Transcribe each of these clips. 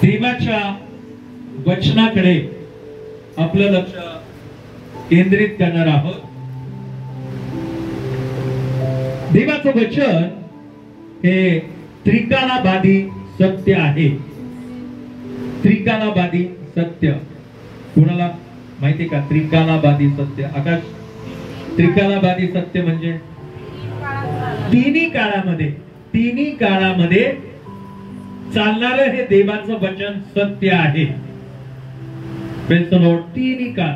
देवाच्या वचनाकडे आपलं लक्ष केंद्रित करणार आहोत। देवाचं वचन हे त्रिकालाबाधी सत्य आहे। त्रिकालाबाधी सत्य कोणाला माहिती का? त्रिकालाबाधी सत्य आकाश, त्रिकालाबाधी सत्य म्हणजे तिन्ही काळामध्ये चालणारं हे देवाचं वचन सत्य आहे। Praise the Lord. तिन्ही काळ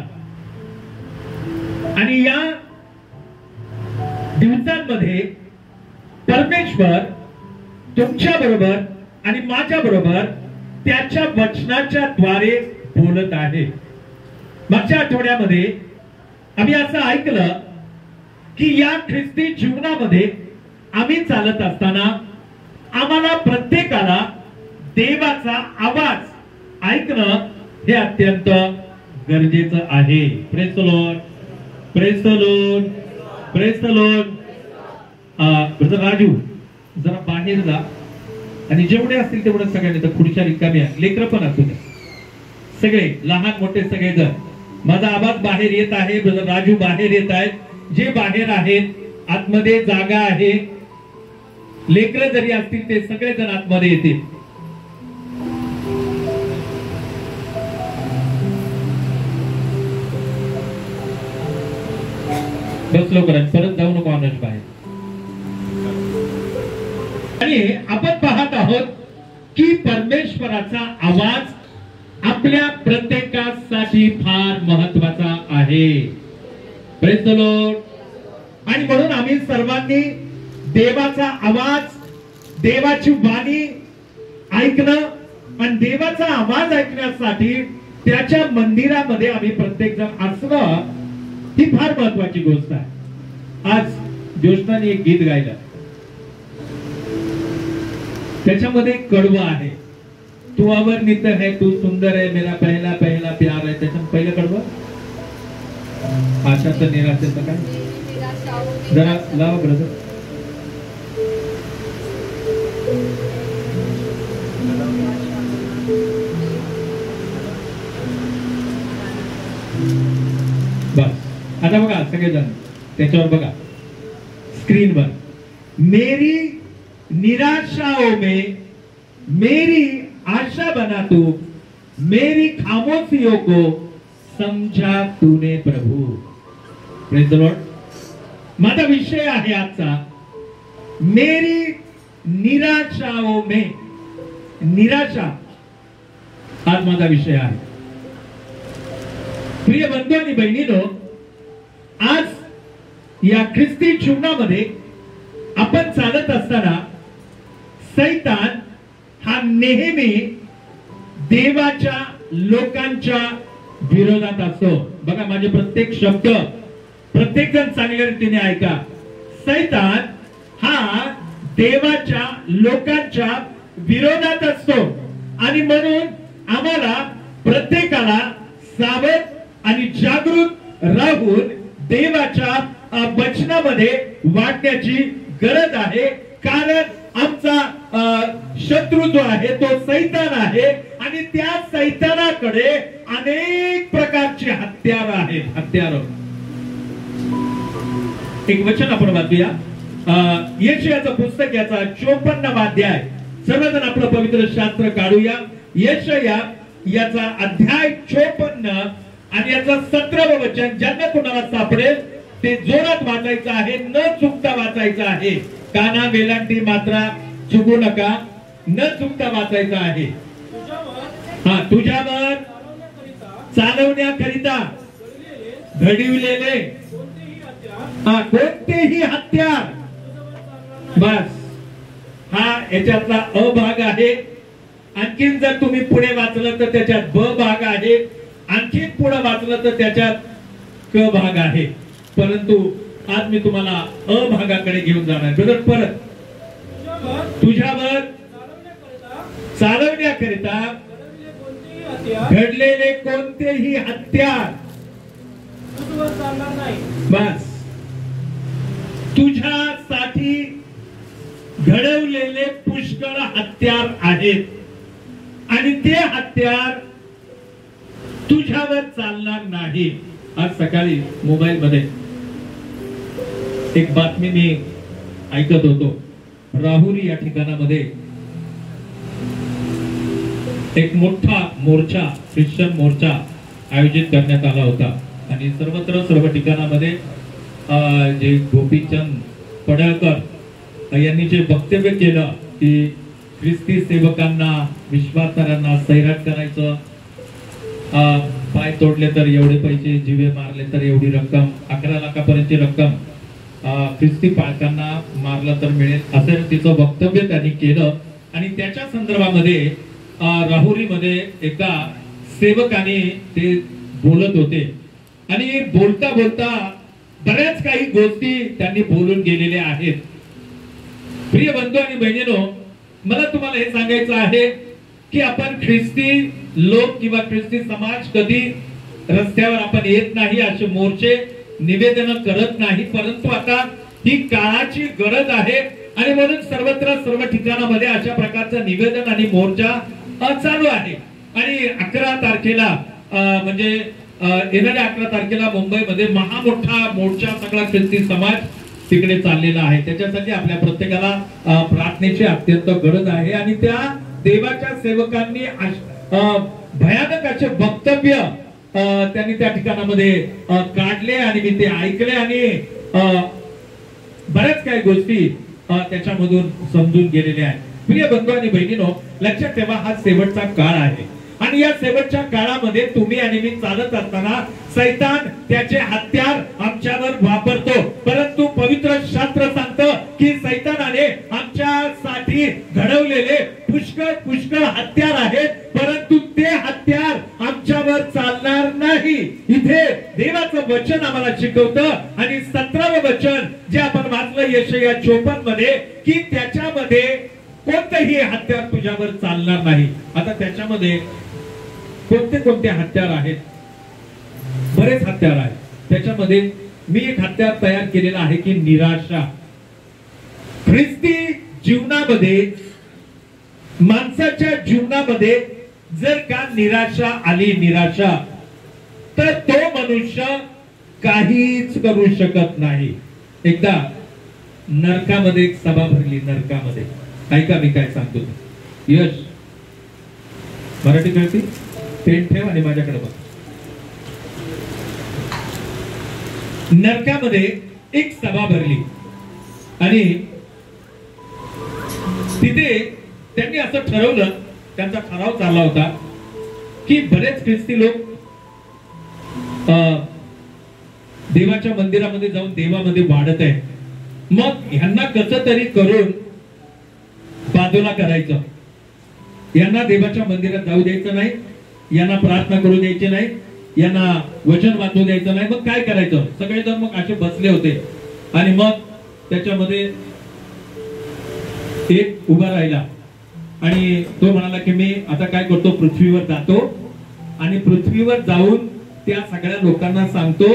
आणि या दिवसांमध्ये परमेश्वर तुमच्या बरोबर आणि माझ्या बरोबर त्याच्या वचनाच्या द्वारे बोलत आहे। मागच्या आठवड्यामध्ये आम्ही असं ऐकलं की या ख्रिस्ती जीवनामध्ये आम्ही चालत असताना आम्हाला प्रत्येकाला देवाचा आवाज ऐकणं हे अत्यंत गरजेचं आहे। Praise the Lord, praise the Lord, praise the Lord. Brother Raju जरा बाहेर जा आणि जेवढे असतील तेवढे सगळ्यांनी तर खुर्च्या रिकाम्या, लेकरं पण असू द्या, सगळे लहान मोठे सगळे जण। माझा आवाज बाहेर येत आहे, ब्रदर राजू बाहेर येत आहेत, जे बाहेर आहेत आतमध्ये जागा आहे, लेकरं जरी असतील ते सगळे जण आतमध्ये येतील। बस लवकर, परत जाऊ नको अनुज बाहेर। आणि आपण पाहत आहोत की परमेश्वराचा आवाज आपल्या प्रत्येकासाठी फार महत्वाचा आहे। Praise the Lord. आणि म्हणून आम्ही सर्वांनी देवाचा आवाज, देवाची वाणी ऐकणं आणि देवाचा आवाज ऐकण्यासाठी त्याच्या मंदिरामध्ये आम्ही प्रत्येक जण असणं ही फार महत्वाची गोष्ट आहे। आज जोशनाने एक गीत गायलं, त्याच्यामध्ये कडवं आहे, तू अवर्णित है, तू सुंदर है, मेरा पहला पहला प्यार है। त्याच्यात पहिलं कडवं आशाचं निराशेचं काय? जरा लावा ब्रदर। बस आता बघा सगळेजण त्याच्यावर बघा स्क्रीनवर, मेरी निराशाओं में मेरी आशा बना तू, मेरी खामोशियों को समझा तूने प्रभु। Praise the Lord. माझा विषय आहे आजचा मेरी निराशाओं में, निराशा आज माझा विषय आहे। प्रिय बंधू आणि बहिणींनो, आज या ख्रिस्ती जीवनामध्ये आपण चालत असताना सैतान हा नेहमी देवाच्या लोकांच्या विरोधात असतो। बघा माझे प्रत्येक शब्द प्रत्येक जण चांगल्या रीतीने ऐका। सैतान हा देवाच्या लोकांच्या विरोधात असतो आणि म्हणून आम्हाला प्रत्येकाला सावध आणि जागरूक राहून देवाच्या वचनामध्ये वाढण्याची गरज आहे। कारण आमचा शत्रू जो आहे तो सैतान आहे आणि त्या सैतानाकडे अनेक प्रकारची हत्यार आहेत, हत्यार। एक वचन आपण वाचूया, यशायाचं पुस्तक याचा 54वा अध्याय। सर्वजण आपलं पवित्र शास्त्र काढूया। यशाया याचा अध्याय 54 आणि याचा 17वं वचन। ज्यांना कोणाला सापडेल ते जोरात वाचायचं आहे, न चुकता वाचायचं आहे। काना वेलांटी मात्रा चुकू नका, न चुकता वाचायचं आहे। हा, तुझ्यावर चालवण्याकरिता घडविलेले कोणतेही हत्यार, बस हा याच्यातला अ भाग आहे। आणखीन जर तुम्ही पुढे वाचलं तर त्याच्यात ब भाग आहे, आणखीन पुढे वाचलं तर त्याच्यात क भाग आहे। परंतु आज मी तुम्हाला अ भागाकडे घेऊन जाणार। ब्रदर परत, तुझ्यावर चालवण्याकरिता घडलेले कोणतेही हत्यार, बस तुझ्यासाठी घडवलेले पुष्कळ हत्यार आहेत आणि ते हत्यार तुझ्यावर चालणार नाही. आज सकाळी मोबाईल मध्ये एक बातमी मी ऐकत होतो. राहुरी या ठिकाणामध्ये एक मोठा मोर्चा, ख्रिश्चन मोर्चा आयोजित करण्यात आला होता आणि सर्वत्र सर्व ठिकाणामध्ये जे गोपीचंद पडळकर यांनी जे वक्तव्य केलं की ख्रिस्ती सेवकांना, विश्वासाऱ्यांना सैराट करायचं, पाय तोडले तर एवढे पैसे, जिवे मारले तर एवढी रक्कम, 11 लाखापर्यंतची रक्कम ख्रिस्ती पालकांना मारलं तर मिळेल, असं तिचं वक्तव्य त्यांनी केलं. आणि त्याच्या संदर्भामध्ये राहुरीमध्ये एका सेवकाने ते बोलत होते आणि बोलता बोलता बऱ्याच काही गोष्टी त्यांनी बोलून गेलेल्या आहेत. प्रिय बंधू आणि बहिणींनो, मला तुम्हाला हे सांगायचं आहे की आपण ख्रिस्ती लोक किंवा ख्रिस्ती समाज कधी रस्त्यावर आपण येत नाही, असे मोर्चे निवेदन करत नाही, परंतु आता ही काळाची गरज आहे आणि म्हणून सर्वत्र सर्व ठिकाणामध्ये अशा प्रकारचं निवेदन आणि मोर्चा चालू आहे. आणि 11 तारखेला म्हणजे येणाऱ्या 11 तारखेला मुंबईमध्ये महामोठा मोर्चा सगळा ख्रिस्ती समाज तिकडे चाललेला आहे. त्याच्यासाठी आपल्या प्रत्येकाला प्रार्थनेची अत्यंत गरज आहे. आणि त्या देवाच्या सेवकांनी भयानक असे वक्तव्य त्यांनी त्या ठिकाणामध्ये काढले आणि मी ते ऐकले आणि बऱ्याच काही गोष्टी त्याच्यामधून समजून गेलेल्या आहेत. प्रिय बंधू आणि बहिणींनो, लक्षात ठेवा, हा शेवटचा काळ आहे आणि या शेवटच्या काळामध्ये तुम्ही आणि मी चालत असताना सैतान त्याचे हत्यार आमच्यावर वापरतो, परंतु पवित्र शास्त्र सांगतं की सैतानाने आमच्यासाठी घडवलेले पुष्कळ पुष्कळ हत्यार आहेत, परंतु ते हत्यार आमच्यावर चालणार नाही. इथे देवाचं वचन आम्हाला शिकवतं आणि 17वं वचन जे आपण वाचलं यशाया 54 मध्ये की त्याच्यामध्ये कोणतेही हत्यार तुझ्यावर चालणार नाही. आता त्याच्यामध्ये कोणते कोणते हत्यार आहेत? बरेच हत्यार आहेत. त्याच्यामध्ये मी एक हत्यार तयार केलेला आहे की निराशा. ख्रिस्ती जीवनामध्ये, माणसाच्या जीवनामध्ये जर का निराशा आली, निराशा, तर तो मनुष्य काहीच करू शकत नाही. एकदा नरकामध्ये एक सभा भरली, नरकामध्ये. ऐका मी काय सांगतो. यश, मराठी कळती? पेन ठेव आणि माझ्याकडे बघ. नरकामध्ये एक सभा भरली आणि तिथे त्यांनी असं ठरवलं, त्यांचा ठराव चालला होता की बरेच ख्रिस्ती लोक देवाच्या मंदिरामध्ये जाऊन देवामध्ये वाढत आहे, मग ह्यांना कसं तरी करून बाजूला करायचं, यांना देवाच्या मंदिरात जाऊ द्यायचं नाही, यांना प्रार्थना करू द्यायची नाही, यांना वचन वाचू द्यायचं नाही. मग काय करायचं? सगळेजण मग असे बसले होते आणि मग त्याच्यामध्ये एक उभा राहिला आणि तो म्हणाला की मी आता काय करतो, पृथ्वीवर जातो आणि पृथ्वीवर जाऊन त्या सगळ्या लोकांना सांगतो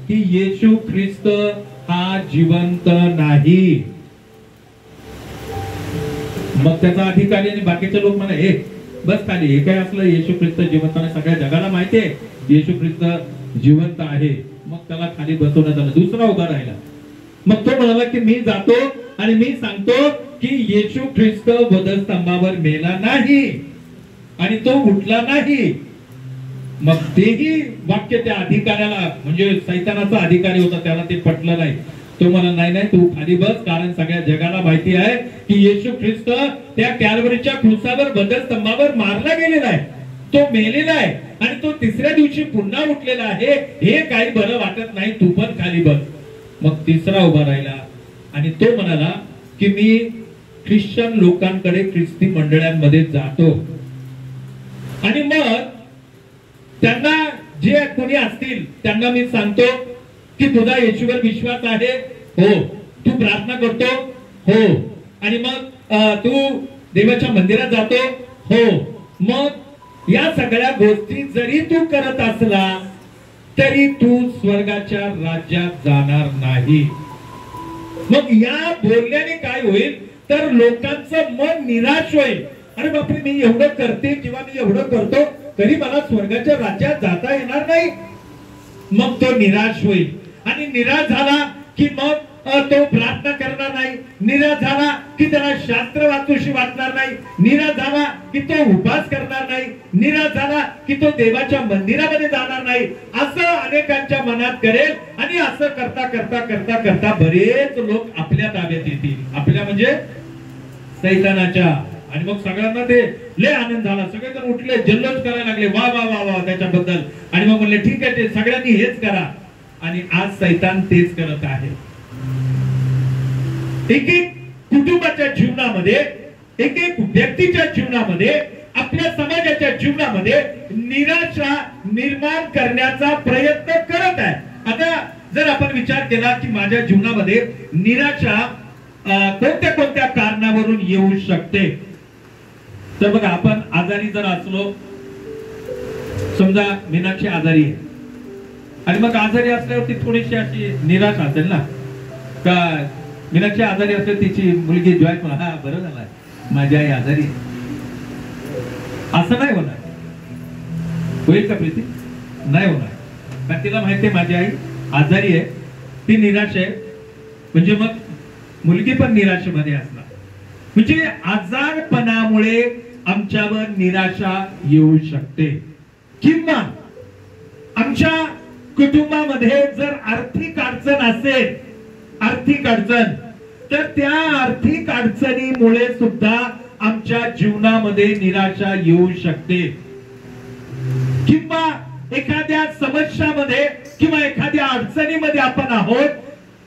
की येशू ख्रिस्त हा जिवंत नाही. मग त्याचा अधिकारी आणि बाकीचे लोक म्हणा, हे बस खाली, हे काय असलं, येशू ख्रिस्त जिवंत नाही, सगळ्या जगाला माहिती आहे येशू ख्रिस्त जिवंत आहे. मग त्याला खाली बसवण्यात आलं. दुसरा उभा राहिला. मग तो म्हणाला की मी जातो आणि मी सांगतो की येशू ख्रिस्त वधस्तंभावर मेला नाही आणि तो उठला नाही. मग तेही वाक्य त्या अधिकाऱ्याला, म्हणजे सैतानाचा अधिकारी होता, त्याला ते पटलं नाही. तो म्हणाला नाही नाही, तू खाली बस, कारण सगळ्या जगाला माहिती आहे की येशू ख्रिस्त त्या कॅल्वरीच्या क्रूसावर वधस्तंभावर मारला गेलेला आहे, तो मेलेला आहे आणि तो तिसऱ्या दिवशी पुन्हा उठलेला आहे. हे काही बरं वाटत नाही, तू पण खाली बस. मग तिसरा उभा राहिला आणि तो म्हणाला की मी ख्रिश्चन लोकांकडे, ख्रिस्ती मंडळांमध्ये जातो आणि मग त्यांना, जे कोणी असतील त्यांना मी सांगतो की तुझा येशूवर विश्वास आहे, हो, तू प्रार्थना करतो, हो, आणि मग तू देवाच्या मंदिरात जातो, हो, मग या सगळ्या गोष्टी जरी तू करत असला तरी तू स्वर्गाच्या राज्यात जाणार नाही. मग या बोलण्याने काय होईल तर लोकांचं मन निराश होईल अरे बापरे, मी एवढं करते किंवा मी एवढं करतो तरी मला स्वर्गाच्या राज्यात जाता येणार नाही. मग तो निराश होईल आणि निराश झाला की मग तो प्रार्थना करणार नाही, निराश झाला की त्याला शास्त्र वाचूशी वाटणार नाही, निराश झाला की तो उपवास करणार नाही, निराश झाला की तो देवाच्या मंदिरामध्ये जाणार नाही. असं अनेकांच्या मनात करेल आणि असं करता करता करता करता बरेच लोक आपल्या ताब्यात येतील, आपल्या म्हणजे सैतानाच्या. आणि मग सगळ्यांना ते लय आनंद झाला, सगळेजण उठले, जल्लोष करायला लागले, वा वा वा वा त्याच्याबद्दल. आणि मग म्हणले ठीक आहे, ते सगळ्यांनी हेच करा. आणि आज सैतान तेच करत आहे. एक एक कुटुंबाच्या जीवनामध्ये, एक एक व्यक्तीच्या जीवनामध्ये, आपल्या समाजाच्या जीवनामध्ये निराशा निर्माण करण्याचा प्रयत्न करत आहे. आता जर आपण विचार केला की माझ्या जीवनामध्ये निराशा कोणत्या कोणत्या कारणावरून येऊ शकते, तर बघा, आपण आजारी जर असलो, समजा मीनाक्षी आजारी आहे आणि मग आजारी असल्यावरती थोडीशी अशी निराश असेल ना, का मीनाक्षी आजारी असेल, तिची मुलगी जॉय पण, हा बरं झालं माझी आई आजारी आहे, असं नाही होणार. होईल का प्रीती? नाही होणार. कारण तिला माहिती आहे माझी आई आजारी आहे, ती निराश आहे, म्हणजे मग मुलगी पण निराशेमध्ये असणार. म्हणजे आजारपणामुळे आमच्यावर निराशा येऊ शकते. किंवा आमच्या कुटुंबामध्ये जर आर्थिक अडचण असेल, आर्थिक अडचण, तर त्या आर्थिक अडचणीमुळे सुद्धा आमच्या जीवनामध्ये निराशा येऊ शकते. किंवा एखाद्या समस्यामध्ये किंवा एखाद्या अडचणीमध्ये आपण आहोत,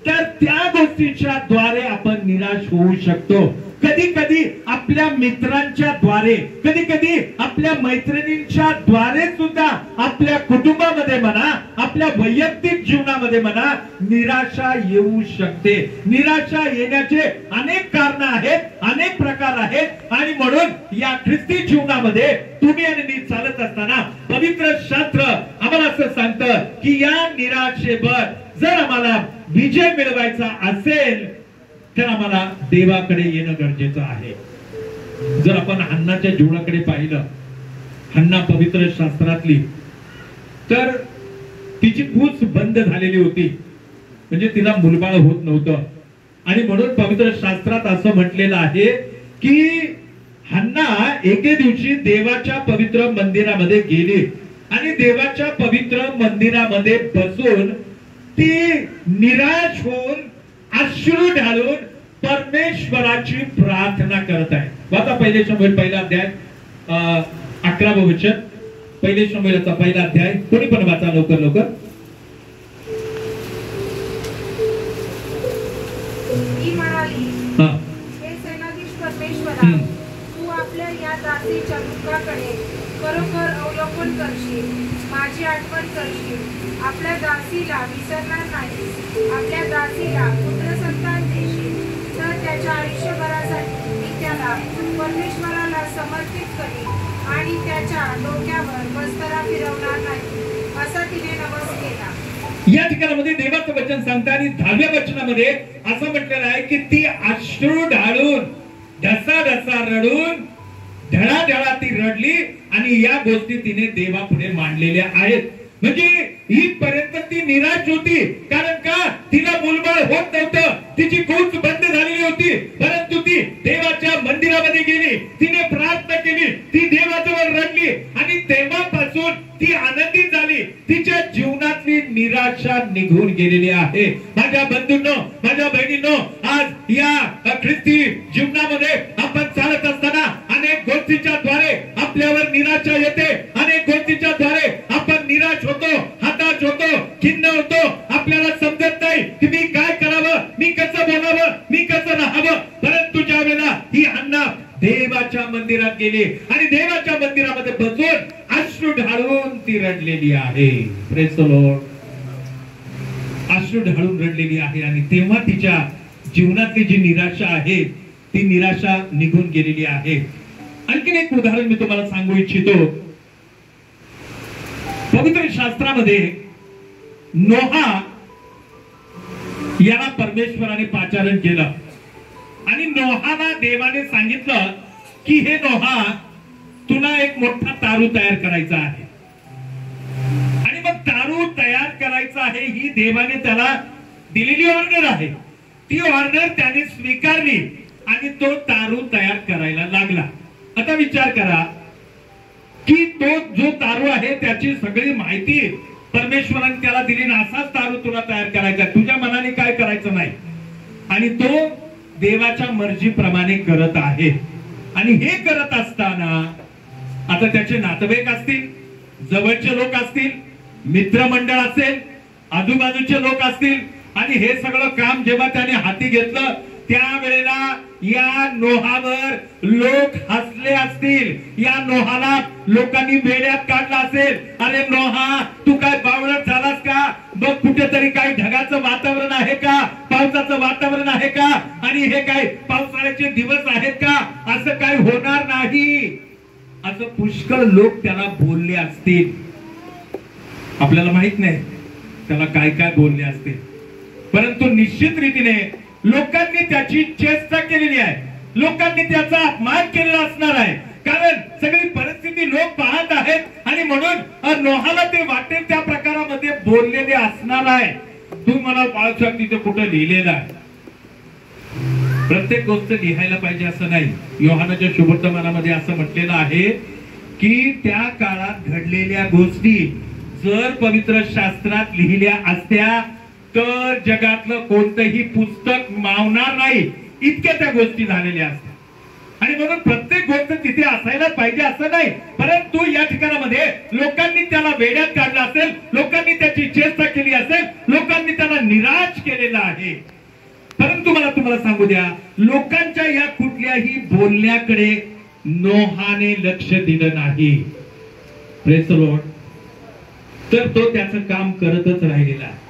तर त्या गोष्टीच्या द्वारे आपण निराश होऊ शकतो. कधी कधी आपल्या मित्रांच्या द्वारे, कधी कधी आपल्या मैत्रिणींच्या द्वारे सुद्धा आपल्या कुटुंबामध्ये म्हणा, आपल्या वैयक्तिक जीवनामध्ये म्हणा, निराशा येऊ शकते. निराशा येण्याचे अनेक कारण आहेत, अनेक प्रकार आहेत. आणि म्हणून या ख्रिस्ती जीवनामध्ये तुम्ही आणि मी चालत असताना पवित्र शास्त्र आम्हाला असं सांगतं की या निराशेवर जर आम्हाला विजय मिळवायचा असेल तर आम्हाला देवाकडे येणं गरजेचं आहे. जर आपण हन्नाच्या जीवनाकडे पाहिलं, हन्ना पवित्र शास्त्रातली, तर तिची कूच बंद झालेली होती, म्हणजे तिला मुलबाळ होत नव्हतं. आणि म्हणून पवित्र शास्त्रात असं म्हटलेलं आहे की हन्ना एके दिवशी देवाच्या पवित्र मंदिरामध्ये गेली आणि देवाच्या पवित्र मंदिरामध्ये बसून ती निराश होऊन अश्रू ढाळून परमेश्वराची प्रार्थना करत आहे. वाचा पहिले शमूएल पहिला अध्याय 11वं वचन, पहिले शमूएलचा पहिला अध्याय, कोणी पण वाचा लवकर लवकर. ती म्हणाली, हे सेनाधीश परमेश्वरा, तू आपल्या या दासीच्या मुखाकडे खरोखर अवलोकन करशील, माझी आठवण करशील, आपल्या दासीला विसरणार नाही, आपल्या दासीला पुत्र संतान देशील, तर त्याच्या आयुष्यभरासाठी मी त्याला परमेश्वराला समर्पित करीन आणि त्याच्या डोक्यावर वस्त्रा फिरवणार नाही, असा तिने नवस केला. या ठिकाणामध्ये देवाचं वचन सांगतं आणि 10व्या वचनामध्ये असं म्हटलेलं आहे की ती अश्रू ढाळून, ढसा ढसा रडून, ढळाढळा ती रडली आणि या गोष्टी तिने देवापुढे मांडलेल्या आहेत. म्हणजे इथपर्यंत ती निराश होती, कारण का तिला मुलबाळ होत नव्हतं, तिची कूच बंद झालेली होती. परंतु ती देवाच्या मंदिरामध्ये गेली, तिने प्रार्थना केली, ती देवाजवळ रडली आणि तेव्हापासून ती आनंदित झाली. तिच्या जीवनातली निराशा निघून गेलेली आहे. माझ्या बंधूंनो, माझ्या बहिणींनो, आज या ख्रिस्ती जीवनामध्ये आपण चालत असताना अनेक गोष्टीच्या द्वारे आपल्यावर निराशा येते, अनेक गोष्टीच्या द्वारे आपण निराश होतो, हताश होतो, खिन्न होतो. आपल्याला समजत नाही की मी काय करावं, मी कसं बोलावं, मी कसं राहावं. परंतु ज्या वेळेला ही हन्ना देवाच्या मंदिरात गेली आणि देवाच्या मंदिरामध्ये बसून अश्रू ढाळून ती रडलेली आहे. Praise the Lord. अश्रू ढाळून रडलेली आहे आणि तेव्हा तिच्या जीवनातली जी निराशा आहे ती निराशा निघून गेलेली आहे. आणखीन एक उदाहरण मी तुम्हाला सांगू इच्छितो. पवित्र शास्त्रामध्ये नोहा याला परमेश्वराने पाचारण केलं आणि नोहाला देवाने सांगितलं की हे नोहा, तुला एक मोठा तारू तयार करायचा आहे. आणि मग तारू तयार करायचा आहे ही देवाने त्याला दिलेली ऑर्डर आहे. ती ऑर्डर त्याने स्वीकारली आणि तो तारू तयार करायला लागला. आता विचार करा की तो जो तारू आहे त्याची सगळी माहिती परमेश्वराने त्याला दिली ना, असाच तारू तुला तयार करायचा, तुझ्या मनाने काय करायचं नाही. आणि तो देवाच्या मर्जीप्रमाणे करत आहे. आणि हे करत असताना आता त्याचे नातेवाईक असतील, जवळचे लोक असतील, मित्रमंडळ असेल, आजूबाजूचे लोक असतील, आणि हे सगळं काम जेव्हा त्याने हाती घेतलं त्यावेळेला या नोहावर लोक हसले असतील. या नोहाला लोकांनी वेड्यात काढला असेल. अरे नोहा, तू काय बावळट झालास का? बघ कुठेतरी काही ढगाचं वातावरण आहे का, पावसाचं वातावरण आहे का, आणि हे काय पावसाळ्याचे दिवस आहेत का? असं काय होणार नाही, असं पुष्कळ लोक त्याला बोलले असतील. आपल्याला माहित नाही त्याला काय काय बोलले असतील, परंतु निश्चित रीतीने लोकांनी त्याची चेष्टा केलेली आहे, लोकांनी त्याचा अपमान केलेला असणार आहे. कारण सगळी परिस्थिती लोक पाहत आहेत आणि म्हणून नोहाला ते वाटेल त्या प्रकारामध्ये बोललेले असणार आहे. तू मला बाळशास्त्री तिथे कुठं लिहिलेलं आहे. प्रत्येक गोष्ट लिहायला पाहिजे असं नाही. योहानाच्या शुभवर्तमानामध्ये असं म्हटलेलं आहे की त्या काळात घडलेल्या गोष्टी जर पवित्र शास्त्रात लिहिल्या असत्या तर जगातलं कोणतंही पुस्तक मावणार नाही, इतक्या त्या गोष्टी झालेल्या असतात. आणि म्हणून प्रत्येक गोष्ट तिथे असायला पाहिजे असं नाही. परंतु या ठिकाणामध्ये लोकांनी त्याला वेड्यात काढलं असेल, लोकांनी त्याची चेष्टा केली असेल, लोकांनी त्याला निराश केलेला आहे. परंतु मला तुम्हाला सांगू द्या, लोकांच्या या कुठल्याही बोलण्याकडे नोहाने लक्ष दिलं नाही. Praise the Lord. तर तो त्याचं काम करतच राहिलेला आहे.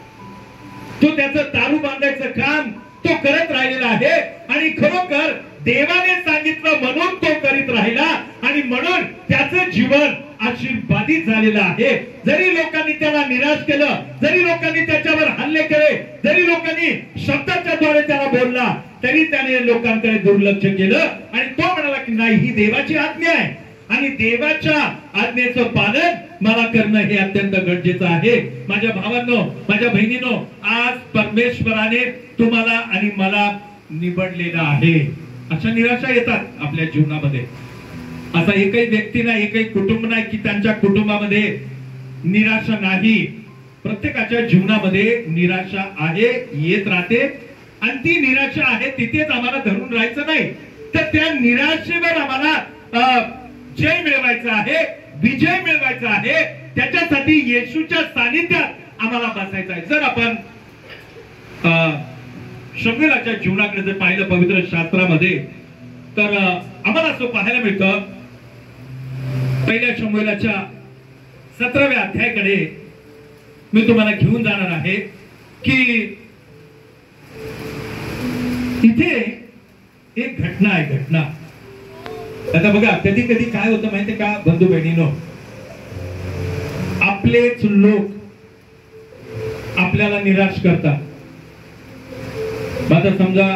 तो त्याचं तारू बांधायचं काम तो करत राहिलेला आहे. आणि खरोखर देवाने सांगितलं म्हणून तो करीत राहिला आणि म्हणून त्याचं जीवन आशीर्वादित झालेलं आहे. जरी लोकांनी त्याला निराश केलं, जरी लोकांनी त्याच्यावर हल्ले केले, जरी लोकांनी शब्दाच्या द्वारे त्याला बोलला, तरी त्याने लोकांकडे दुर्लक्ष केलं आणि तो म्हणाला की नाही, ही देवाची आज्ञा आहे आणि देवाच्या आज्ञेचं पालन मला करणं हे अत्यंत गरजेचं आहे. माझ्या भावांनो, माझ्या बहिणींनो, आज परमेश्वराने तुम्हाला आणि मला निवडलेलं आहे. अशा निराशा येतात आपल्या जीवनामध्ये. असा एकही व्यक्ती नाही, एकही कुटुंब नाही की त्यांच्या कुटुंबामध्ये निराशा नाही. प्रत्येकाच्या जीवनामध्ये निराशा आहे, येत राहते. आणि ती निराशा आहे तिथेच आम्हाला धरून राहायचं नाही, तर त्या निराशेवर आम्हाला जय मिळवायचा आहे, विजय मिळवायचा आहे. त्याच्यासाठी येशूच्या सानिध्यात आम्हाला बसायचं आहे. जर आपण शमूएलाच्या जीवनाकडे जर पाहिलं पवित्र शास्त्रामध्ये, तर आम्हाला असं पाहायला मिळतं, पहिल्या शमूएलाच्या 17व्या अध्यायाकडे मी तुम्हाला घेऊन जाणार आहे की इथे एक घटना आहे. घटना आता बघा, कधी कधी काय होतं माहितीये का बंधू बहिणीनो, आपलेच लोक आपल्याला निराश करतात. आता समजा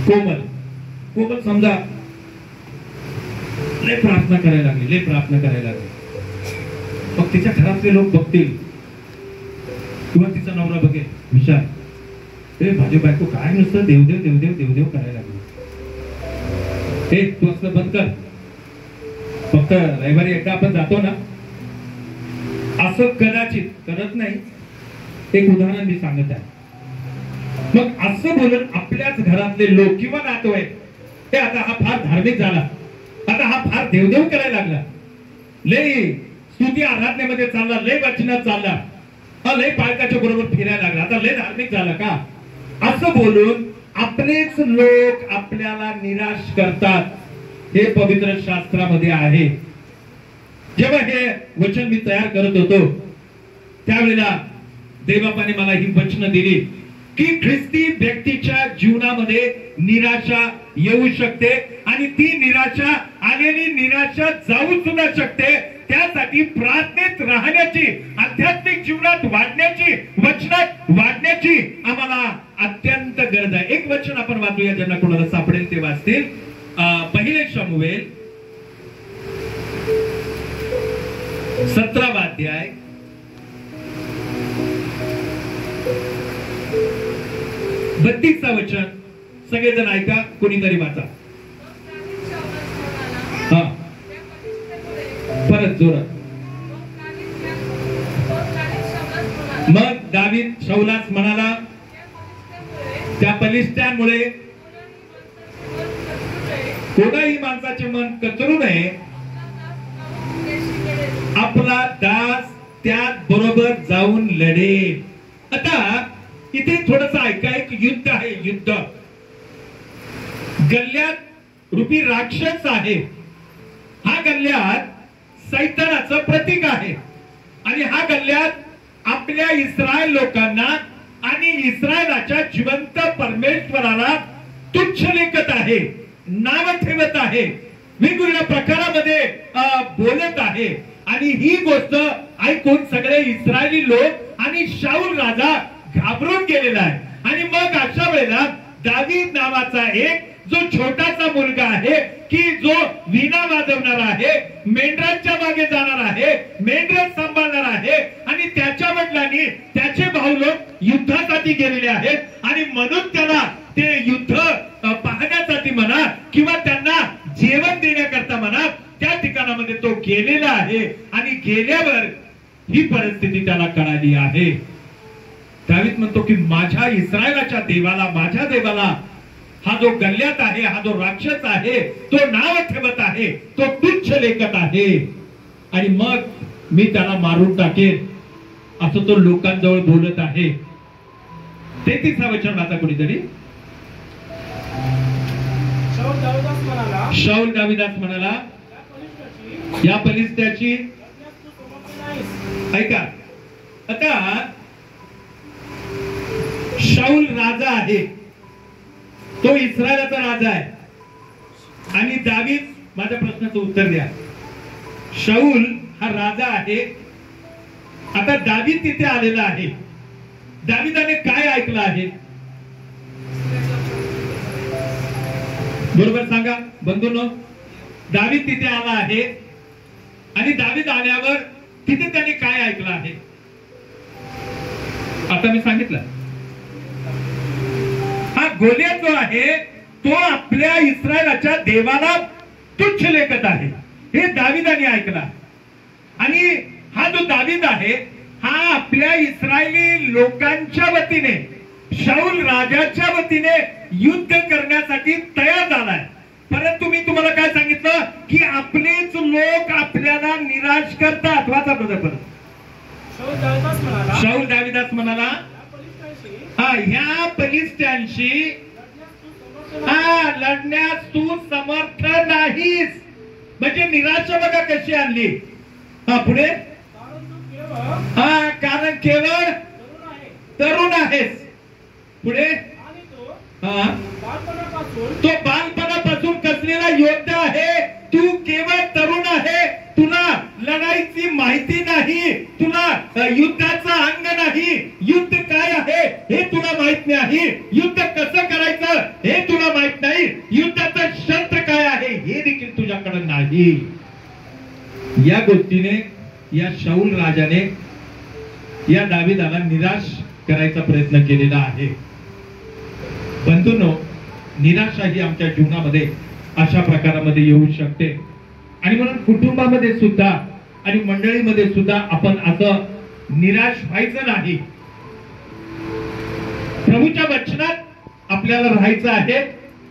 कोमल समजा लय प्रार्थना करायला लागली, मग तिच्या घरातले लोक बघतील किंवा तिचा नवरा बघेल, विचार, हे माझी बायको काय नुसतं देवदेव देवदेव देवदेव करायला लागली. हे तू असं बंद कर, फक्त रविवारी एकदा आपण जातो ना. असं कदाचित करत नाही. एक उदाहरण मी सांगत आहे. मग असं बोलून आपल्याच घरातले लोक किंवा नातेवाईक, हे आता हा फार धार्मिक झाला, आता हा फार देवदेव करायला लागला, लय स्तुती आराधनेमध्ये चालला, लय वचनात चालला, लय पालकाच्या बरोबर फिरायला लागला, आता लय धार्मिक झाला का, असं बोलून आपलेच लोक आपल्याला निराश करतात. हे पवित्र शास्त्रामध्ये आहे. जेव्हा हे वचन मी तयार करत होतो त्यावेळेला देवबापाने मला ही वचन दिली की ख्रिस्ती व्यक्तीच्या जीवनामध्ये निराशा येऊ शकते आणि ती निराशा, आलेली निराशा जाऊ सुद्धा शकते. त्यासाठी प्रार्थनेत राहण्याची, आध्यात्मिक जीवनात वाढण्याची, वचनात वाढण्याची आम्हाला अत्यंत गरज आहे. एक वचन आपण वाचूया, ज्यांना कोणाला सापडेल शमूएल 17वा अध्याय 32 वचन. सगळेजण ऐका, कोणीतरी वाचा. हा, परत जोरात. मग दावीद शाऊलास म्हणाला, त्या फलिस्त्यांमुळे कोणाही माणसाचे मन कचरू नये, आपला दास त्यात बरोबर जाऊन लढेल. आता इथे थोडस ऐका, एक युद्ध आहे. युद्ध गल्ल्यात रूपी राक्षस आहे. हा गल्ल्यात सैतानाचं प्रतीक आहे आणि हा गल्ल्यात आपल्या इस्रायल लोकांना आणि इस्रायलाच्या जिवंत परमेश्वराला तुच्छ लेखत आहे, नाव ठेवत आहे, वेगवेगळ्या प्रकारामध्ये बोलत आहे. आणि ही गोष्ट ऐकून सगळे इस्रायली लोक आणि शाऊल राजा घाबरून गेलेला आहे. आणि मग अशा वेळेला दावीद नावाचा एक जो छोटासा मुलगा आहे की जो वीणा वाजवणार आहे, मेंढरांच्या मागे जाणार आहे, मेंढर सांभाळणार आहे आणि त्याच्या वडिलांनी त्याचे भाऊ लोक युद्धासाठी गेलेले आहेत आणि म्हणून त्याला ते युद्ध पाहण्यासाठी म्हणा किंवा त्यांना जेवण देण्याकरता म्हणा त्या ठिकाणामध्ये तो गेलेला आहे. आणि गेल्यावर ही परिस्थिती त्याला कळाली आहे. दावीद म्हणतो की माझ्या इस्रायलाच्या देवाला, माझ्या देवाला हा जो गल्ल्यात आहे, हा जो राक्षस आहे, तो नाव ठेवत आहे, तो तुच्छ लेखत आहे आणि मग मी त्याला मारून टाकेन असं तो लोकांजवळ बोलत आहे. 33 वचन वाचा कोणीतरी. शाऊल दाविदास म्हणाला, या फलिस्त्याची ऐका. आता शाऊल राजा आहे, तो इस्रायलाचा राजा आहे आणि दावीद, माझ्या प्रश्नाचं उत्तर द्या. शाऊल हा राजा आहे. आता दावीद तिथे आलेला आहे. दावीदाने काय ऐकलं आहे बरोबर सांगा बंधूंनो. दावीद तिथे आला आहे आणि दावीद आल्यावर तिथे त्याने काय ऐकलं आहे आता मी सांगितलं. हा गोलियत जो आहे तो आपल्या इस्रायलाच्या देवाला तुच्छ लेखत आहे, हे दावीदाने ऐकला. आणि हा जो दावीद आहे हा आपल्या इस्रायली लोकांच्या वतीने, शाऊल राजाच्या वतीने युद्ध करण्यासाठी तयार झालाय. परंतु मी तुम्हाला काय सांगितलं की आपलेच लोक आपल्याला निराश करतात. वाचा परत. शाऊल दाविदास म्हणाला, ह्या फलिस्त्यांशी लढण्यास तू समर्थ नाहीस. म्हणजे निराशा बघा कशी आणली. पुढे कारण केवळ तरुण आहेस. पुढे तो बालपणापासून कसलेला योद्धा आहे, तू केवळ तरुण आहे, तुला लढाईची माहिती नाही, तुला युद्धाचा अंग नाही, युद्ध काय आहे हे तुला माहित नाही, युद्ध कसं करायचं हे तुला माहित नाही, युद्धाचं शस्त्र काय आहे हे देखील तुझ्याकडे नाही. या गोष्टीने या शाऊल राजाने या दाविदाला निराश करायचा प्रयत्न केलेला आहे. बंधूंनो, निराशा ही आमच्या जीवनामध्ये अशा प्रकारामध्ये येऊ शकते आणि म्हणून कुटुंबामध्ये सुद्धा आणि मंडळीमध्ये सुद्धा आपण असं निराश व्हायचं नाही. प्रभूच्या वचनात आपल्याला राहायचं आहे,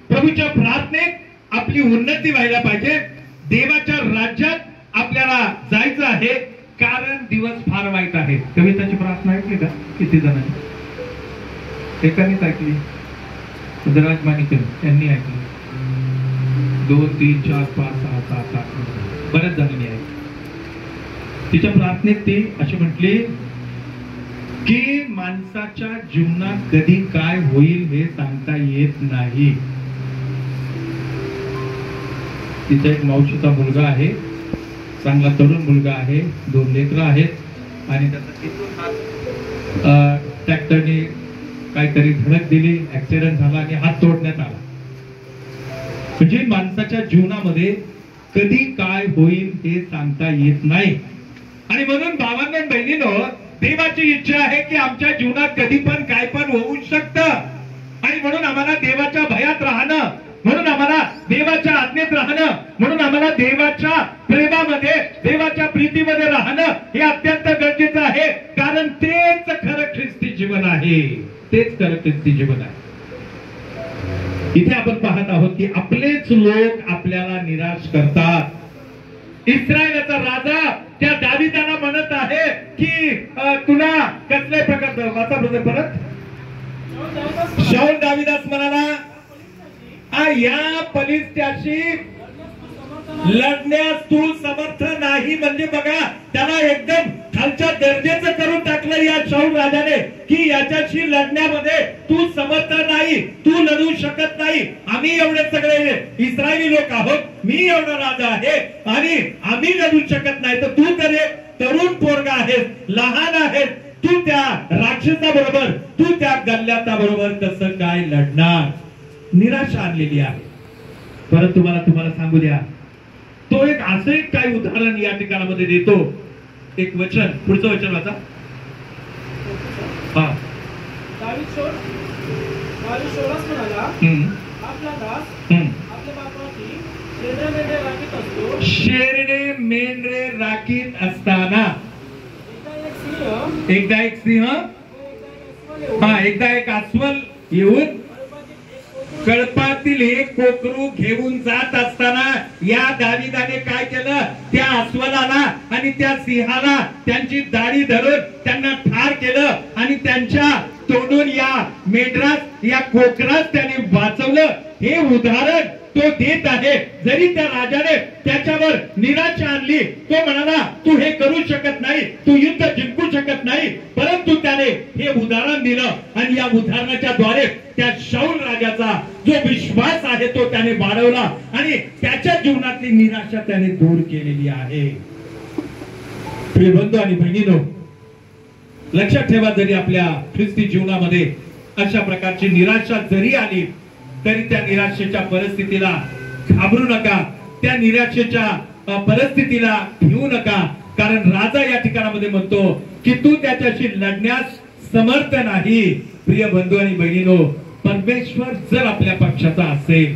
प्रभूच्या प्रार्थनेत आपली उन्नती व्हायला पाहिजे, देवाच्या राज्यात आपल्याला जायचं आहे, कारण दिवस फार वाईट आहे. कविताची प्रार्थना ऐकली का किती जणांनी? एकानेच ऐकली, उदयराज माणिकर यांनी ऐकली, 2 3 4 5 6 7 8 बऱ्याच जणांनी ऐकली. तिच्या प्रार्थनेत ती अशी म्हटली की माणसाच्या जीवनात कधी काय होईल हे सांगता येत नाही. तिचा एक मावशीचा मुलगा आहे, चांगला तरुण मुलगा आहे, 2 लेकरं आहेत आणि त्याचा ट्रॅक्टरने काहीतरी धडक दिली, ऍक्सिडेंट झाला आणि हात तोडण्यात आला. म्हणजे माणसाच्या जीवनामध्ये कधी काय होईल हे सांगता येत नाही. आणि म्हणून भावांनो आणि बहिणींनो, देवाची इच्छा आहे की आमच्या जीवनात कधी पण काय पण होऊ शकतं. आणि म्हणून आम्हाला देवाच्या भयात राहणं, म्हणून आम्हाला देवाच्या आज्ञेत राहणं, म्हणून आम्हाला देवाच्या प्रेमामध्ये, देवाच्या प्रीतीमध्ये राहणं हे अत्यंत गरजेचं आहे. कारण तेच खरं ख्रिस्ती जीवन आहे, तेच खरं ख्रिस्ती जीवन आहे. इथे आपण पाहत आहोत की आपलेच लोक आपल्याला निराश करतात. इस्रायलचा राजा त्या दाविदाला म्हणत आहे की तुला कसल्या प्रकारचं वाचा ब्रदर परत. शाऊल दाविदास म्हणाला, या फलिस्त्याशी लढण्यास तू समर्थ नाही. म्हणजे बघा, त्याला एकदम खालच्या दर्जाचं करून टाकलं या शाऊल राजाने की याच्याशी लढण्यामध्ये तू समर्थ नाही, तू लढू शकत नाही. आम्ही एवढे सगळे इस्रायली लोक आहोत, मी एवढा राजा आहे आणि आम्ही लढू शकत नाही, तर तू तर तरुण पोरगा आहेस, लहान आहेस, तू त्या राक्षसा बरोबर, तू त्या गल्ल्याता बरोबर कसं काय लढणार. निराशा आणलेली आहे. परंतु मला तुम्हाला सांगू द्या, तो एक असं एक काही उदाहरण या ठिकाणामध्ये देतो. एक वचन, पुढचं वचन वाचा. हा, शेरडे मेंढरे राखीत असताना एकदा एक सिंह, एकदा एक अस्वल येऊन कळपातील एक कोकरू घेऊन जात असताना या दाविदाने काय केलं, त्या अस्वलाला आणि त्या सिंहाला त्यांची दाढी धरून त्यांना ठार केलं आणि त्यांच्या तोडून या मेंढरास, या कोकरास त्याने वाचवलं. हे उदाहरण तो देत आहे. जरी त्या राजाने त्याच्यावर निराशा आणली, तो म्हणाला तू हे करू शकत नाही, तू युद्ध जिंकू शकत नाही, परंतु त्याने हे उदाहरण दिलं आणि या उदाहरणाच्या द्वारे त्या शाऊल राजाचा जो विश्वास आहे तो त्याने वाढवला आणि त्याच्या जीवनातली निराशा त्याने दूर केलेली आहे. प्रिय बंधू आणि बहिणींनो, लक्षात ठेवा, जरी आपल्या ख्रिस्ती जीवनामध्ये अशा प्रकारची निराशा जरी आली तरी त्या निराशेच्या परिस्थितीला घाबरू नका, त्या निराशेच्या परिस्थितीला भिवू नका. कारण राजा या ठिकाणामध्ये म्हणतो की तू त्याच्याशी लढण्यास समर्थ नाही. प्रिय बंधू आणि बहिणींनो, परमेश्वर जर आपल्या पक्षाचा असेल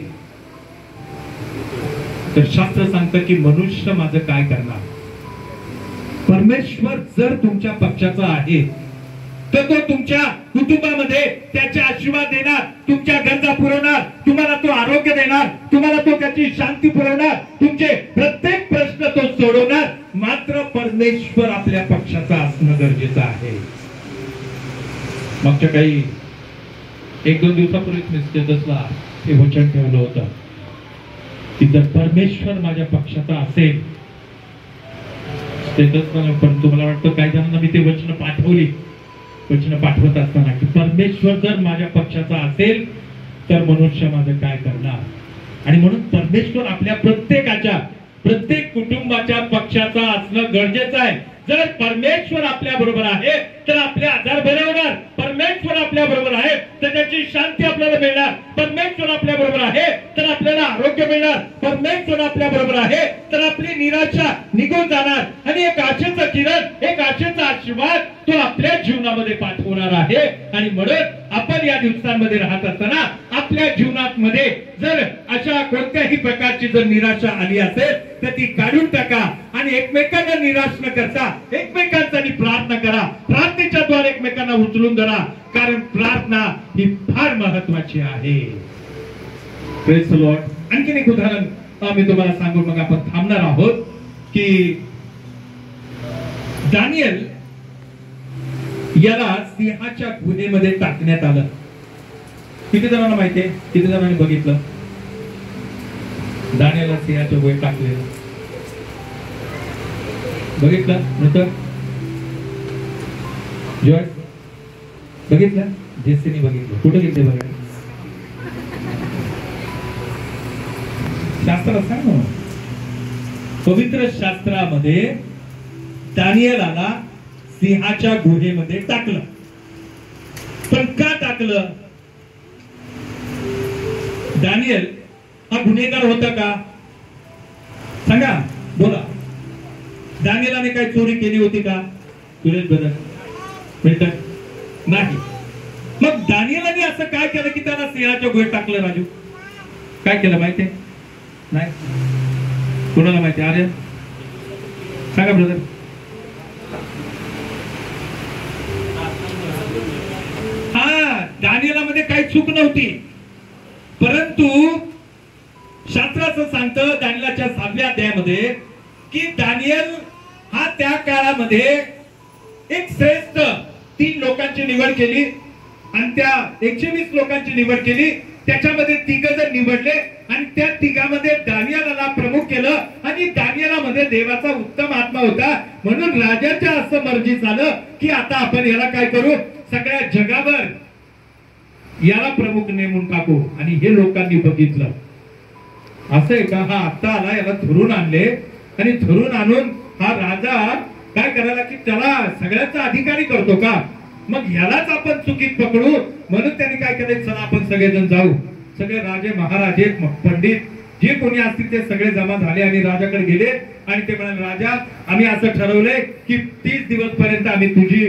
तर शास्त्र सांगतं की मनुष्य माझं काय करणार. परमेश्वर जर तुमच्या पक्षाचा आहे तर तो तुमच्या कुटुंबामध्ये त्याचे आशीर्वाद देणार, तुमच्या गरजा पुरवणार, तुम्हाला तो आरोग्य देणार, तुम्हाला तो त्याची शांती पुरवणार, तुमचे प्रत्येक प्रश्न तो सोडवणार. मात्र परमेश्वर आपल्या पक्षाचा असणं गरजेचं आहे. मागच्या काही 1-2 दिवसापूर्वी मी स्टेटसला हे वचन ठेवलं होतं की जर परमेश्वर माझ्या पक्षाचा असेल, स्टेटसला पण तुम्हाला वाटतं काही जणांना मी ते वचन पाठवली, वचन पाठवत असताना की परमेश्वर जर माझ्या पक्षाचा असेल तर मनुष्य माझं काय करणार. आणि म्हणून परमेश्वर आपल्या प्रत्येकाच्या, प्रत्येक कुटुंबाच्या पक्षाचा असणं गरजेचं आहे. जर परमेश्वर आपल्या बरोबर आहे तर आपले आजार बरे होणार, परमेश्वर आपल्या बरोबर आहे तर त्याची शांती आपल्याला मिळणार, परमेश्वर आपल्या बरोबर आहे तर आपल्याला आरोग्य मिळणार, परमेश्वर आपल्या बरोबर आहे तर आपली निराशा निघून जाणार आणि एक आशेचा किरण, एक आशेचा आशीर्वाद तो आपल्या जीवनामध्ये पाठवणार आहे. आणि म्हणून आपण या दिवसांमध्ये राहत असताना आपल्या जीवनामध्ये जर अशा कोणत्याही प्रकारची जर निराशा आली असेल तर ती काढून टाका आणि एकमेकांना निराश न करता एकमेकांसाठी प्रार्थना करा, प्रार्थनेच्या द्वारे एकमेकांना उचलून धरा. कारण प्रार्थना ही फार महत्वाची आहे. Praise the Lord. आणखीन एक उदाहरण मी तुम्हाला सांगून मग आपण थांबणार आहोत की दानियल याला सिंहाच्या गुहेमध्ये टाकण्यात आलं. किती जणांना माहिती आहे, किती जणांनी बघितलं दानियलला सिंहाच्या गुहेत टाकलेलं? बघितलं मित्र? जॉय बघितलं? जेसीने बघितलं. कुठे गेले बघा? शास्त्रात सांग ना. पवित्र शास्त्रामध्ये दानियलला सिंहाच्या गुहेमध्ये टाकलं. पण का टाकलं? दानियल हा गुन्हेगार होता का? सांगा, बोला. दानियेलाने काही चोरी केली होती का? सुरेश ब्रदर भेटत नाही. मग दानियेलाने असं काय केलं की त्याला सिंहाच्या गुहेत टाकलं? राजू, काय केलं माहितीये? नाही, कोणाला माहिती? अरे सांगा ब्रदर. हा, दानियेलामध्ये काही चूक नव्हती, परंतु शास्त्र असं सांगतं दानियेलाच्या 7व्या अध्यायामध्ये की दानियल हा त्या काळामध्ये एक श्रेष्ठ 3 लोकांची निवड केली आणि त्या 120 लोकांची निवड केली. त्याच्यामध्ये 3 जण निवडले आणि त्या 3मध्ये दानियेलाला प्रमुख केलं आणि दानियेलामध्ये देवाचा उत्तम आत्मा होता. म्हणून राजाच्या असं मर्जी झालं की आता आपण याला काय करू, सगळ्या जगावर याला प्रमुख नेमून टाकू. आणि हे लोकांनी बघितलं, असं आहे का, हा आता आला, याला धरून आणले आणि धरून आणून हा राजा काय करायला की त्याला सगळ्याचा अधिकारी करतो का? मग यालाच आपण चुकीत पकडू. म्हणून त्यांनी काय केलं, चला आपण सगळेजण जाऊ. सगळे राजे महाराजे पंडित जे कोणी असतील ते सगळे जमा झाले आणि राजाकडे गेले आणि ते म्हणाले, राजा आम्ही असं ठरवलंय की 30 दिवस पर्यंत आम्ही तुझी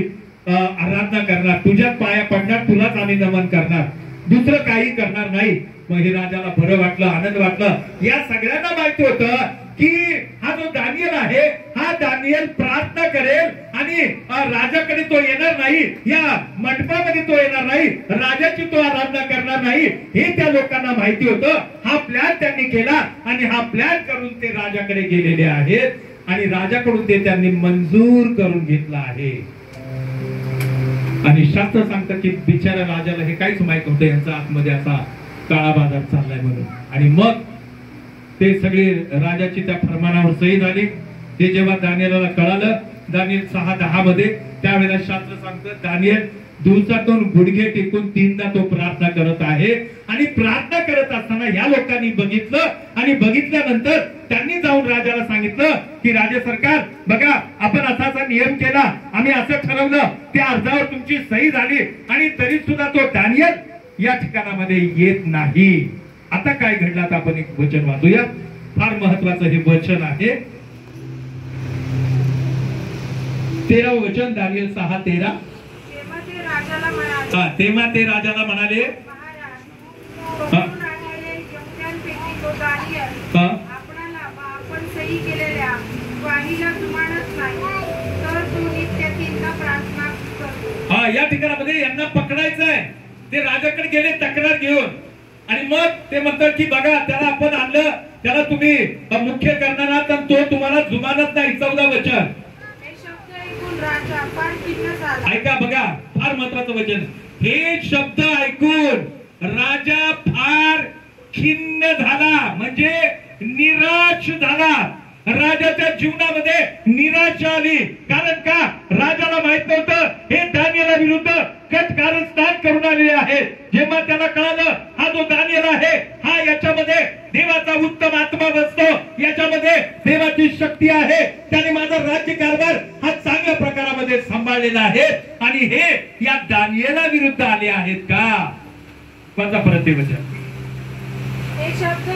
आराधना करणार, तुझ्याच पाया पडणार, तुलाच आम्ही नमन करणार, दुसरं काही करणार नाही. मग हे राजाला बरं वाटलं, आनंद वाटलं. या सगळ्यांना माहिती होतं की हा जो दानियल आहे, हा दानियल प्रार्थना करेल आणि राजाकडे तो येणार नाही, या मंडपामध्ये तो येणार नाही, राजाची तो आराधना करणार नाही, हे त्या लोकांना माहिती होतं. हा प्लॅन त्यांनी केला आणि हा प्लॅन करून ते राजाकडे गेलेले आहेत आणि राजाकडून ते त्यांनी मंजूर करून घेतला आहे. आणि शास्त्र सांगतं की बिचारा राजाला हे काहीच माहित होतं यांचा आतमध्ये असा काळा बाजार चाललाय म्हणून. आणि मग ते सगळे राजाची त्या फरमानावर सही झाली. ते जेव्हा दानियेलाला कळालं, दानियल 6:10 मध्ये, त्यावेळेला शास्त्र सांगतं दानियल दिवसातून गुडघे टेकून 3दा तो प्रार्थना करत आहे. आणि प्रार्थना करत असताना या लोकांनी बघितलं आणि बघितल्यानंतर त्यांनी जाऊन राजाला सांगितलं की राजे सरकार बघा, आपण असा नियम केला, आम्ही असं ठरवलं, त्या अर्जावर तुमची सही झाली आणि तरी सुद्धा तो दानियल या ठिकाणामध्ये येत नाही. आता काय घडलं, आता आपण एक वचन वाचूया. फार महत्वाचं हे वचन आहे. 13व वचन, दानियल 6:13. तेव्हा ते राजाला म्हणाले, या ठिकाणामध्ये यांना पकडायचं आहे. ते राजाकडे गेले तक्रार घेऊन आणि मग ते म्हणतात की बघा, त्याला आपण आणलं, त्याला तुम्ही मुख्य करणार आहात आणि तो तुम्हाला जुमानत नाही. 14 वचन ऐका, बघा फार महत्वाचं वचन. हे शब्द ऐकून राजा फार खिन्न झाला, म्हणजे निराश झाला. राजाच्या जीवनामध्ये निराशा आली. कारण का, राजाला माहित नव्हतं हे दानियेला विरुद्ध कट कारस्थान करून आलेले आहेत. जेव्हा त्याला कळालं हा जो दानियल आहे, हा याच्यामध्ये देवाचा उत्तम आत्मा बसतो, याच्यामध्ये देवाची शक्ती आहे, त्याने माझा राज्यकारभार हा चांगल्या प्रकारामध्ये सांभाळलेला आहे आणि हे या दानियेला विरुद्ध आले आहेत का? माझा परत वचन. हे शब्द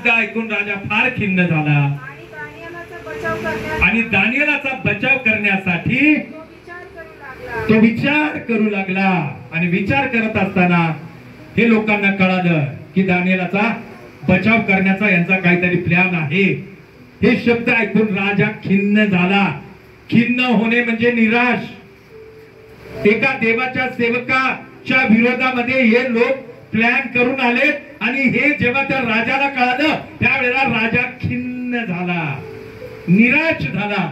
ऐकून राजा फार खिन्न झाला आणि दानियेलाचा बचाव करण्यासाठी तो विचार करू लागला. आणि विचार करत असताना हे लोकांना कळालं की दानियेलाचा बचाव करण्याचा यांचा काहीतरी प्लॅन आहे. हे शब्द ऐकून राजा खिन्न झाला. खिन्न होणे म्हणजे निराश. एका देवाच्या सेवकाच्या विरोधामध्ये हे लोक प्लॅन करून आले आणि हे जेव्हा त्या राजाला कळालं त्यावेळेला राजा खिन्न झाला, निराश झाला.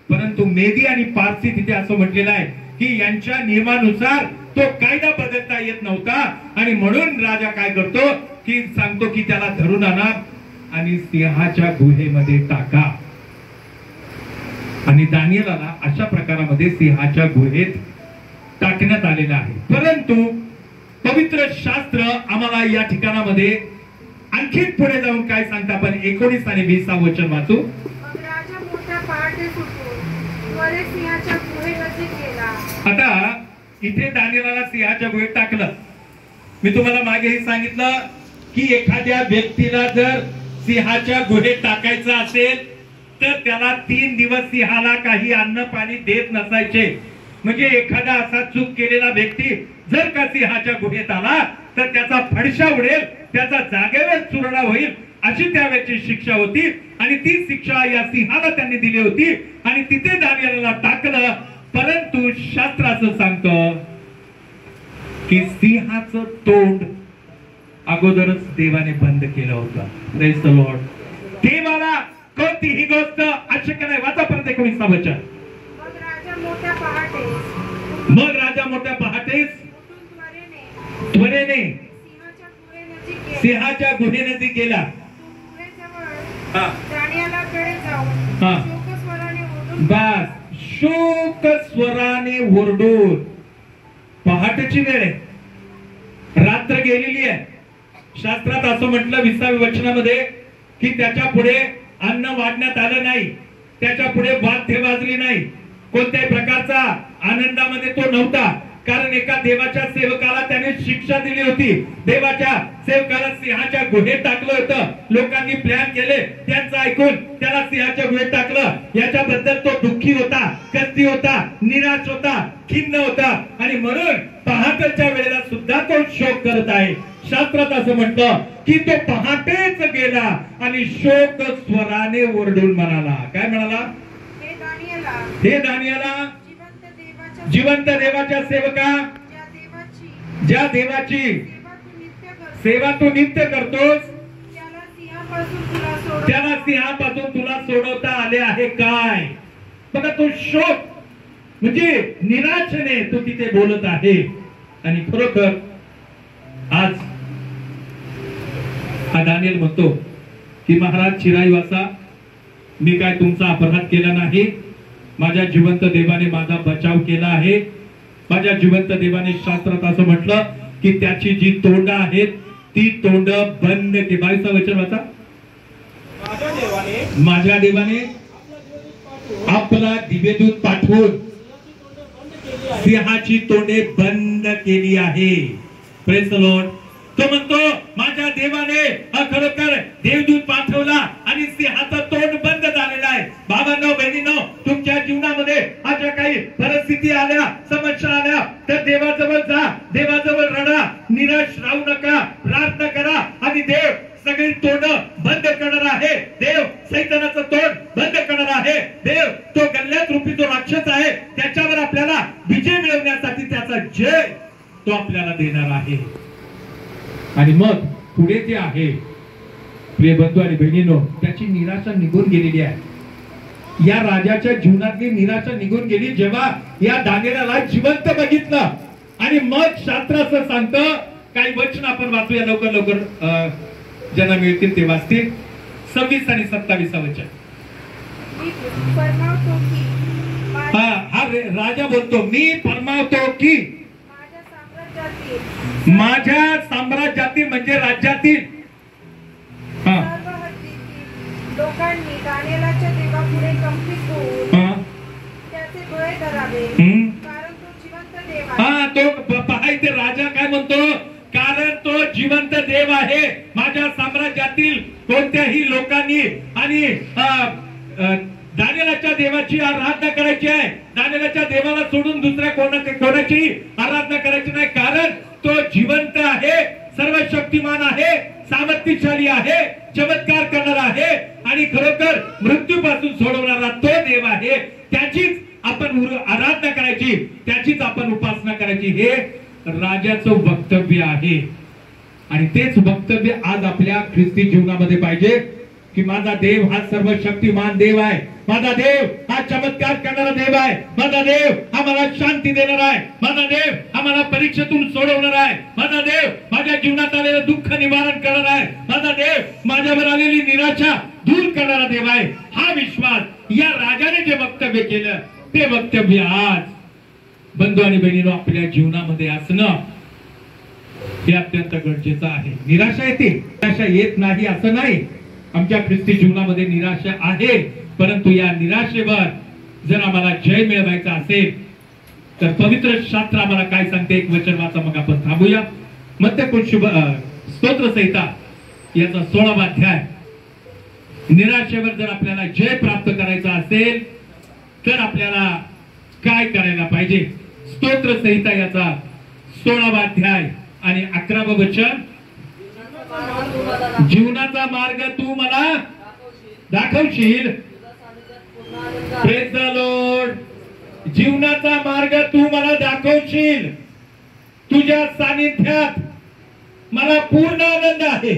परंतु मेदी आणि पारसी तिथे असं म्हटलेलं आहे की यांच्या नियमानुसार तो कायदा बदलता येत नव्हता आणि म्हणून राजा काय करतो की सांगतो की त्याला धरून आणा आणि सिंहाच्या गुहेमध्ये टाका. आणि दानियेलाला अशा प्रकारामध्ये सिंहाच्या गुहेत टाकण्यात आलेलं आहे. परंतु पवित्र शास्त्र आम्हाला या ठिकाणामध्ये आणखी पुढे जाऊन काय सांगता, आपण 19 आणि 20 वचन वाचू. आता इथे दानियेलाला सिंहाच्या गुहेत टाकलं. मी तुम्हाला मागेही सांगितलं की एखाद्या व्यक्तीला जर सिंहाच्या गुहेत टाकायचं असेल तर त्याला 3 दिवस सिंहाला काही अन्न पाणी देत नसायचे. म्हणजे एखादा असा चूक केलेला व्यक्ती जर का सिंहाच्या गुहेत आला तर त्याचा फडशा उडेल, त्याचा जागेवर चुरणा होईल, अशी त्यावेळेची शिक्षा होती. आणि ती शिक्षा या सिंहाला त्यांनी दिली होती आणि तिथे दानिएलला टाकलं. परंतु शास्त्र असं सांगतं की सिंहाचं तोंड अगोदरच देवाने बंद केलं होतं. Praise the Lord. देवाला कोणतीही गोष्ट अशक्य नाही. वाचा परत 19 वचन. मग राजा मोठ्या पहाटेस त्वरेने सिंहाच्या गुहेनजीक गेला. बस शोक स्वराने ओरडून. पहाटेची वेळ आहे, रात्र गेलेली आहे. शास्त्रात असं म्हटलं 20व्या वचनामध्ये की त्याच्या पुढे अन्न वाढण्यात आलं नाही, त्याच्या पुढे वाद्य वाजली नाही, कोणत्याही प्रकारचा आनंदामध्ये तो नव्हता. कारण एका देवाच्या सेवकाला त्याने शिक्षा दिली होती. देवाच्या सेवकाला सिंहाच्या गुहेत टाकलं होतं. लोकांनी प्लॅन केले, त्यांचं ऐकून त्याला सिंहाच्या गुहेत टाकलं. याच्याबद्दल तो दुःखी होता, कष्टी होता, निराश होता, खिन्न होता आणि म्हणून पहाटेच्या वेळेला सुद्धा तो शोक करत आहे. शास्त्रात असं म्हटलं की तो पहाटेच गेला आणि शोक स्वराने ओरडून म्हणाला. काय म्हणाला? हे दानिएला, जिवंत देवाच्या सेवका, ज्या देवाची सेवा तू नित्य करतोस त्याला सिंहापासून तुला सोडवता आले आहे काय? बघा, तो शोक म्हणजे निराशेने तो तिथे बोलत आहे. आणि खरोखर आज हा दानिएल म्हणतो की महाराज चिराईवासा, मी काय तुमचा अपराध केला नाही. माझ्या जिवंत देवाने माझा बचाव केला आहे. माझ्या जिवंत देवाने शास्त्रात असं म्हटलं की त्याची जी तोंड आहेत ती तोंड बंद के. 22 वचन वाचा. माझ्या देवाने आपला दिवेदूत पाठवून सिंहाची तोंडे बंद केली आहे. Praise the Lord. तो म्हणतो माझ्या देवाने खरोखर देवदूत पाठवला आणि सिंहाचं तोंड बंद झालेलं आहे. बाबांनो, बहिणींनो, तुमच्या जीवनामध्ये अशा काही परिस्थिती आल्या, समस्या आल्या तर देवाजवळ जा, देवाजवळ रडा, निराश राहू नका, प्रार्थना करा आणि देव सगळी तोंड बंद करणार आहे. देव सैतानाचं तोंड बंद करणार आहे. देव तो गल्ल्यात रूपी जो राक्षस आहे त्याच्यावर आपल्याला विजय मिळवण्यासाठी त्याचा जय तो आपल्याला देणार आहे. आणि मग पुढे जे आहे प्रिय बंधू आणि बहिणींनो, त्याची निराशा निघून गेलेली आहे. या राजाच्या जीवनातली निराशा निघून गेली जेव्हा या दानिएलला जिवंत बघितलं. आणि मग शास्त्र असं सांगतं, काही वचन आपण वाचूया लवकर लवकर, ज्यांना मिळतील ते वाचतील. 26 आणि 27 वचन. हा राजा बोलतो, मी फरमावतो की माझ्या साम्राज्यातील म्हणजे राज्यातील लोकांनी दानिएलाच्या देवापुढे कंपित होऊन त्याचे डोळे धरावे, कारण तो जिवंत देव आहे. तो पाहायचे राजा काय म्हणतो, कारण तो जिवंत देव आहे. माझ्या साम्राज्यातील कोणत्याही लोकांनी आणि दानिएलाच्या देवाची आराधना करायची आहे. दानिएलाच्या देवाला सोडून दुसऱ्या कोणाची आराधना करायची नाही. कारण तो जिवंत आहे, सर्वशक्तिमान आहे, सामर्थ्यशाली आहे, चमत्कार करणारा आहे आणि खरोखर मृत्यूपासून सोडवणारा तो देव आहे. त्याचीच आपण आराधना करायची, त्याचीच आपण उपासना करायची. हे राजाचं वक्तव्य आहे. आणि तेच वक्तव्य आज आपल्या ख्रिस्ती जीवनामध्ये पाहिजे की माझा देव हा सर्वशक्तिमान देव आहे. माझा देव हा चमत्कार करणारा देव आहे. माझा देव हा मला शांती देणार आहे. माझा देव हा मला परीक्षेतून सोडवणार आहे. माझा देव माझ्या जीवनात आलेलं दुःख निवारण करणार आहे. माझा देव माझ्यावर आलेली निराशा दूर करणारा देव आहे. हा विश्वास या राजाने जे वक्तव्य केलं ते वक्तव्य आज बंधू आणि बहिणींनो आपल्या जीवनामध्ये असणं हे अत्यंत गरजेचं आहे. निराशा येते, निराशा येत नाही असं नाही. आमच्या ख्रिस्ती जीवनामध्ये निराशा आहे, परंतु या निराशेवर जर आम्हाला जय मिळवायचा असेल तर पवित्र शास्त्र आम्हाला काय सांगते, एक वचन वाचा, मग आपण थांबूया. मत्तय स्तोत्र संहिता याचा 16वा अध्याय. निराशेवर जर आपल्याला जय प्राप्त करायचा असेल तर आपल्याला काय करायला पाहिजे? स्तोत्र संहिता याचा 16वा अध्याय आणि 11वं वचन. जीवनाचा मार्ग तू मला दाखवशील. Praise the Lord. जीवनाचा मार्ग तू मला दाखवशील. तुझ्या सानिध्यात मला पूर्ण आनंद आहे.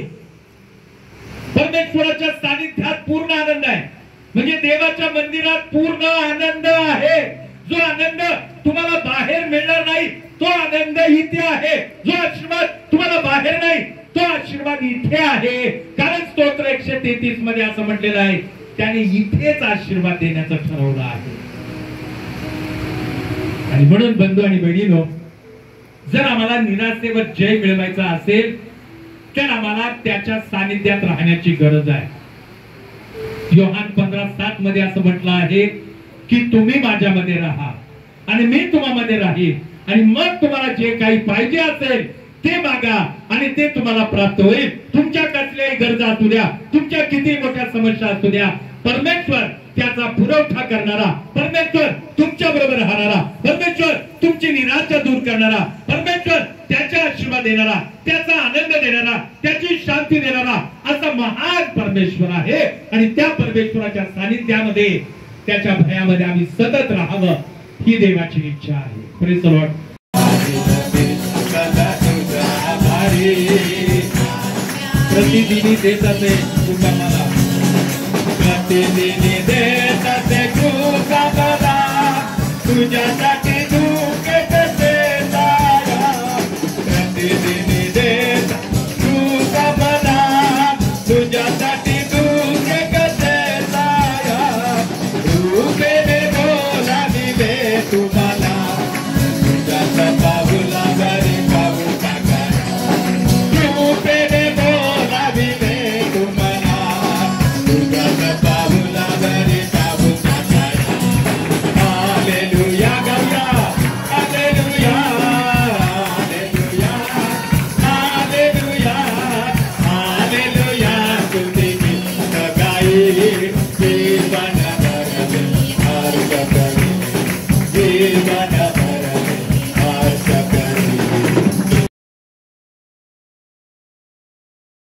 परमेश्वराच्या सानिध्यात पूर्ण आनंद आहे. म्हणजे देवाच्या मंदिरात पूर्ण आनंद आहे. जो आनंद तुम्हाला बाहेर मिळणार नाही तो आनंद इथे आहे. जो आशीर्वाद तुम्हाला बाहेर नाही तो आशीर्वाद इथे आहे. कारण स्तोत्र 133 मध्ये असं म्हटलेलं आहे, त्याने इथेच आशीर्वाद देण्याचं ठरवलं आहे. आणि म्हणून बंधू आणि बहिणीनो, जर आम्हाला निराशेवर जय मिळवायचा असेल तर आम्हाला त्याच्या सानिध्यात राहण्याची गरज आहे. योहान 15:7 मध्ये असं म्हटलं आहे की तुम्ही माझ्यामध्ये राहा आणि मी तुम्हामध्ये राहील आणि मग तुम्हाला जे काही पाहिजे असेल ते मागा आणि ते तुम्हाला प्राप्त होईल. तुमच्या कसल्याही गरजा असू द्या, तुमच्या किती मोठ्या समस्या असू द्या, परमेश्वर त्याचा पुरवठा करणारा, परमेश्वर तुमच्या बरोबर राहणारा, परमेश्वर तुमची निराशा दूर करणारा, परमेश्वर त्याचा आशीर्वाद देणारा, त्याचा आनंद देणारा, त्याची शांती देणारा असा महान परमेश्वर आहे. आणि त्या परमेश्वराच्या सानिध्यामध्ये, त्याच्या भयामध्ये आम्ही सतत राहावं ही देवाची इच्छा आहे. Praise the Lord. प्रतिदिनी देत असे तुम्हाला, प्रतिदिनी